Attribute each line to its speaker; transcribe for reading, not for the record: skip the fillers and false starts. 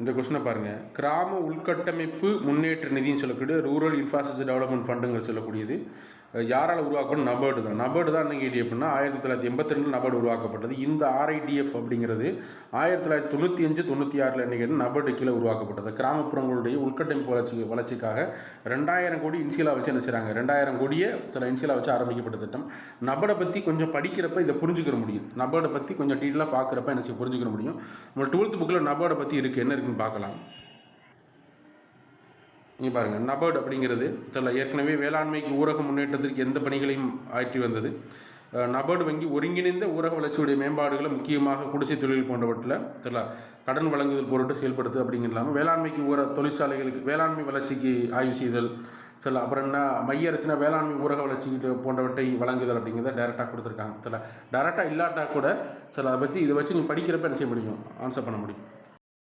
Speaker 1: இந்த கொஸ்டினை பாருங்கள். கிராம உள்கட்டமைப்பு முன்னேற்ற நிதின்னு சொல்லக்கூடிய ரூரல் இன்ஃப்ராஸ்ட்ரக்சர் டெவலப்மெண்ட் ஃபண்டுங்கிற சொல்லக்கூடியது யாரால் உருவாக்கணும்? நபர்டு தான். நபர்டு தான் அன்றைக்கி எப்படின்னா 1982 நபர்டு உருவாக்கப்பட்டது. இந்த RIDF அப்படிங்கிறது 1995 96 அன்றைக்கி நபர்டு கீழே உருவாக்கப்பட்டது. கிராமப்புறங்களுடைய உள்கட்டமைப்பு வளர்ச்சிக்காக 2000 கோடி இன்சியலாக வச்சு என்ன செய்கிறாங்க? 2000 கோடியை சில இன்சியலாக வச்சு ஆரம்பிக்கப்பட்ட திட்டம். நபர்டை பற்றி கொஞ்சம் படிக்கிறப்ப இதை புரிஞ்சுக்கிற முடியும். நபர்டை பற்றி கொஞ்சம் டீட்டெயிலாக பார்க்குறப்ப என்ன செய்ய புரிஞ்சுக்கிற முடியும். உங்கள் 12th புக்கில் நபர்டை பற்றி இருக்குது, என்ன இருக்குன்னு பார்க்கலாம். இங்கே பாருங்கள், நபர்டு அப்படிங்கிறது ஏற்கனவே வேளாண்மைக்கு ஊரக முன்னேற்றத்திற்கு எந்த பணிகளையும் ஆற்றி வந்தது. நபர்டு வங்கி ஒருங்கிணைந்த ஊரக வளர்ச்சியுடைய மேம்பாடுகளை முக்கியமாக குடிசை தொழில் போன்றவற்றில் கடன் வழங்குதல் பொருட்டு செயல்படுத்து அப்படிங்கிறது இல்லாமல் வேளாண்மைக்கு தொழிற்சாலைகளுக்கு வேளாண்மை வளர்ச்சிக்கு ஆய்வு செய்தல் அப்புறம் என்ன மைய அரசினா வேளாண்மை ஊரக வளர்ச்சி போன்றவற்றை வழங்குதல் அப்படிங்கிறத டைரெக்டாக கொடுத்துருக்காங்க. டைரெக்டாக இல்லாட்டா கூட அதை பற்றி இதை வச்சு நீங்கள் படிக்கிறப்ப என்ன செய்ய முடியும்? ஆன்சர் பண்ண முடியும்.